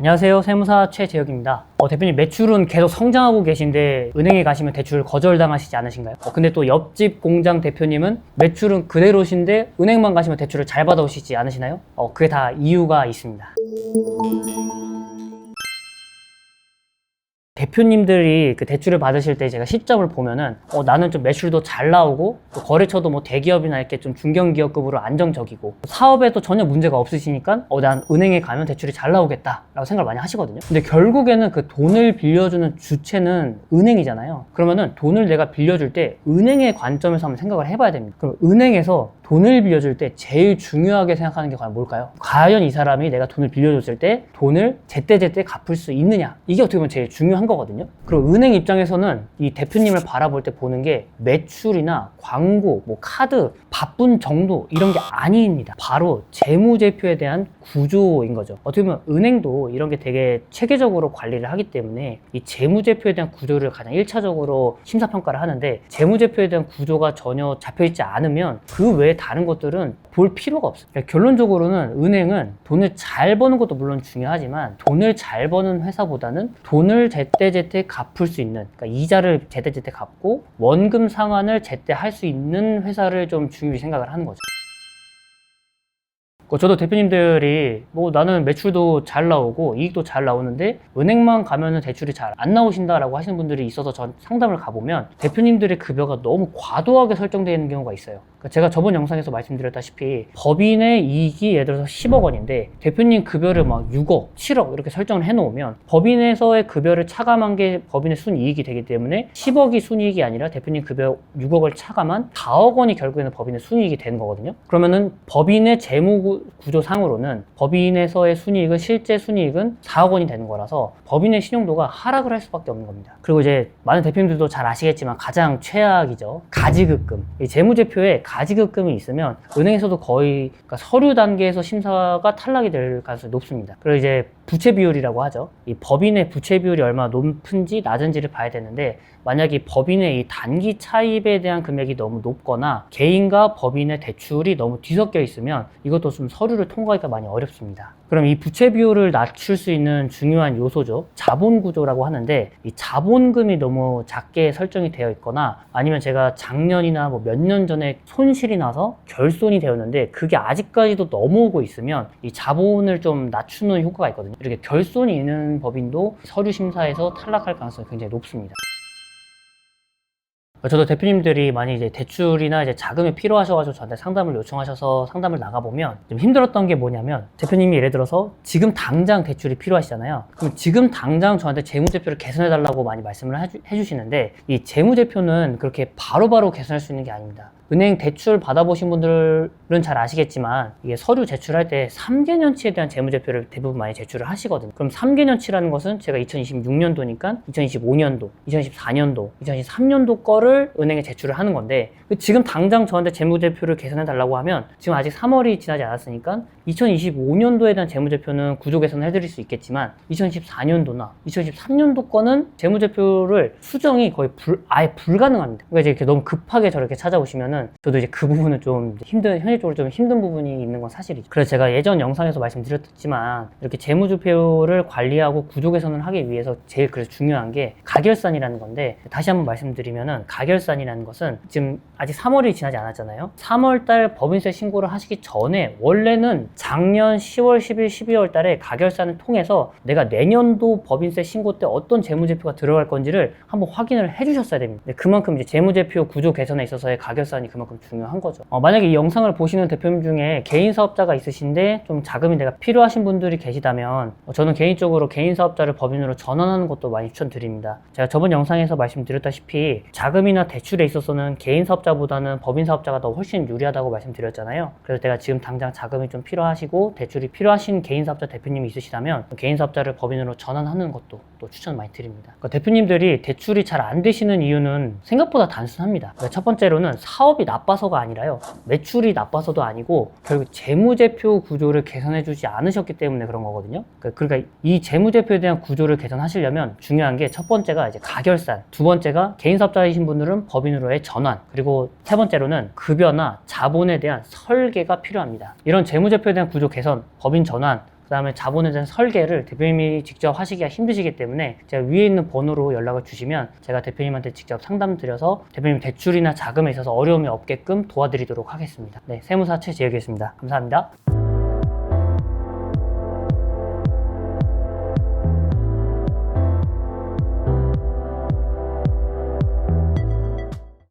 안녕하세요. 세무사 최재혁입니다. 대표님 매출은 계속 성장하고 계신데 은행에 가시면 대출 거절당하시지 않으신가요? 근데 또 옆집 공장 대표님은 매출은 그대로신데 은행만 가시면 대출을 잘 받아오시지 않으시나요? 그게 다 이유가 있습니다. 대표님들이 그 대출을 받으실 때 제가 시점을 보면은 나는 좀 매출도 잘 나오고 또 거래처도 뭐 대기업이나 이렇게 좀 중견기업급으로 안정적이고 사업에도 전혀 문제가 없으시니까 난 은행에 가면 대출이 잘 나오겠다 라고 생각을 많이 하시거든요. 근데 결국에는 그 돈을 빌려주는 주체는 은행이잖아요. 그러면은 돈을 내가 빌려줄 때 은행의 관점에서 한번 생각을 해봐야 됩니다. 그럼 은행에서 돈을 빌려줄 때 제일 중요하게 생각하는 게 과연 뭘까요? 과연 이 사람이 내가 돈을 빌려줬을 때 돈을 제때제때 갚을 수 있느냐, 이게 어떻게 보면 제일 중요한 거거든요. 그리고 은행 입장에서는 이 대표님을 바라볼 때 보는 게 매출이나 광고, 뭐 카드, 바쁜 정도 이런 게 아닙니다. 바로 재무제표에 대한 구조인 거죠. 어떻게 보면 은행도 이런 게 되게 체계적으로 관리를 하기 때문에 이 재무제표에 대한 구조를 가장 1차적으로 심사평가를 하는데, 재무제표에 대한 구조가 전혀 잡혀있지 않으면 그 외에 다른 것들은 볼 필요가 없어요. 그러니까 결론적으로는 은행은 돈을 잘 버는 것도 물론 중요하지만 돈을 잘 버는 회사보다는 돈을 제때제때 갚을 수 있는, 그러니까 이자를 제때제때 갚고 원금 상환을 제때 할 수 있는 회사를 좀 중요히 생각을 하는 거죠. 저도 대표님들이 나는 매출도 잘 나오고 이익도 잘 나오는데 은행만 가면은 대출이 잘 안 나오신다라고 하시는 분들이 있어서 전 상담을 가보면 대표님들의 급여가 너무 과도하게 설정되어 있는 경우가 있어요. 제가 저번 영상에서 말씀드렸다시피 법인의 이익이 예를 들어서 10억 원인데 대표님 급여를 막 6억, 7억 이렇게 설정을 해놓으면 법인에서의 급여를 차감한 게 법인의 순이익이 되기 때문에 10억이 순이익이 아니라 대표님 급여 6억을 차감한 4억 원이 결국에는 법인의 순이익이 되는 거거든요. 그러면은 법인의 재무 구조상으로는 법인에서의 순이익은 실제 순이익은 4억 원이 되는 거라서 법인의 신용도가 하락을 할 수밖에 없는 겁니다. 그리고 이제 많은 대표님들도 잘 아시겠지만 가장 최악이죠. 가지급금. 이 재무제표에 가지급금이 있으면 은행에서도 거의 서류 단계에서 심사가 탈락이 될 가능성이 높습니다. 그리고 이제 부채 비율이라고 하죠. 이 법인의 부채 비율이 얼마나 높은지 낮은지를 봐야 되는데, 만약에 법인의 이 단기 차입에 대한 금액이 너무 높거나 개인과 법인의 대출이 너무 뒤섞여 있으면 이것도 좀 서류를 통과하기가 많이 어렵습니다. 그럼 이 부채 비율을 낮출 수 있는 중요한 요소죠. 자본 구조라고 하는데, 이 자본금이 너무 작게 설정이 되어 있거나 아니면 제가 작년이나 몇 년 전에 손실이 나서 결손이 되었는데 그게 아직까지도 넘어오고 있으면 이 자본을 좀 낮추는 효과가 있거든요. 이렇게 결손이 있는 법인도 서류 심사에서 탈락할 가능성이 굉장히 높습니다. 저도 대표님들이 많이 이제 대출이나 이제 자금이 필요하셔가지고 저한테 상담을 요청하셔서 상담을 나가보면 좀 힘들었던 게 뭐냐면, 대표님이 예를 들어서 지금 당장 대출이 필요하시잖아요. 그럼 지금 당장 저한테 재무제표를 개선해달라고 많이 말씀을 해주시는데, 이 재무제표는 그렇게 바로바로 개선할 수 있는 게 아닙니다. 은행 대출 받아보신 분들은 잘 아시겠지만 이게 서류 제출할 때 3개년치에 대한 재무제표를 대부분 많이 제출을 하시거든요. 그럼 3개년치라는 것은 제가 2026년도니까 2025년도, 2024년도, 2023년도 거를 은행에 제출을 하는 건데, 지금 당장 저한테 재무제표를 개선해 달라고 하면 지금 아직 3월이 지나지 않았으니까 2025년도에 대한 재무제표는 구조 개선을 해드릴 수 있겠지만 2024년도나 2023년도 거는 재무제표를 수정이 거의 아예 불가능합니다. 그러니까 이제 이렇게 너무 급하게 저렇게 찾아오시면은 저도 이제 그 부분은 좀 현실적으로 좀 힘든 부분이 있는 건 사실이죠. 그래서 제가 예전 영상에서 말씀드렸지만 이렇게 재무제표를 관리하고 구조 개선을 하기 위해서 제일 그래서 중요한 게 가결산이라는 건데, 다시 한번 말씀드리면은 가결산이라는 것은 지금 아직 3월이 지나지 않았잖아요. 3월달 법인세 신고를 하시기 전에 원래는 작년 10월, 11, 12월 달에 가결산을 통해서 내가 내년도 법인세 신고 때 어떤 재무제표가 들어갈 건지를 한번 확인을 해주셨어야 됩니다. 그만큼 이제 재무제표 구조 개선에 있어서의 가결산이 그만큼 중요한 거죠. 만약에 이 영상을 보시는 대표님 중에 개인 사업자가 있으신데 좀 자금이 내가 필요하신 분들이 계시다면 저는 개인적으로 개인 사업자를 법인으로 전환하는 것도 많이 추천드립니다. 제가 저번 영상에서 말씀드렸다시피 자금이나 대출에 있어서는 개인 사업자보다는 법인 사업자가 더 훨씬 유리하다고 말씀드렸잖아요. 그래서 내가 지금 당장 자금이 좀 필요하시고 대출이 필요하신 개인 사업자 대표님이 있으시다면 개인 사업자를 법인으로 전환하는 것도 또 추천 많이 드립니다. 그러니까 대표님들이 대출이 잘 안 되시는 이유는 생각보다 단순합니다. 그러니까 첫 번째로는 사업이 나빠서가 아니라요, 매출이 나빠서도 아니고 결국 재무제표 구조를 개선해주지 않으셨기 때문에 그런 거거든요. 그러니까 이 재무제표에 대한 구조를 개선하시려면 중요한 게 첫 번째가 이제 가결산, 두 번째가 개인 사업자이신 분들은 법인으로의 전환, 그리고 세 번째로는 급여나 자본에 대한 설계가 필요합니다. 이런 재무제표에 대한 구조 개선, 법인 전환, 그다음에 자본에 대한 설계를 대표님이 직접 하시기가 힘드시기 때문에 제가 위에 있는 번호로 연락을 주시면 제가 대표님한테 직접 상담드려서 대표님 대출이나 자금에 있어서 어려움이 없게끔 도와드리도록 하겠습니다. 네, 세무사 최재혁이었습니다. 감사합니다.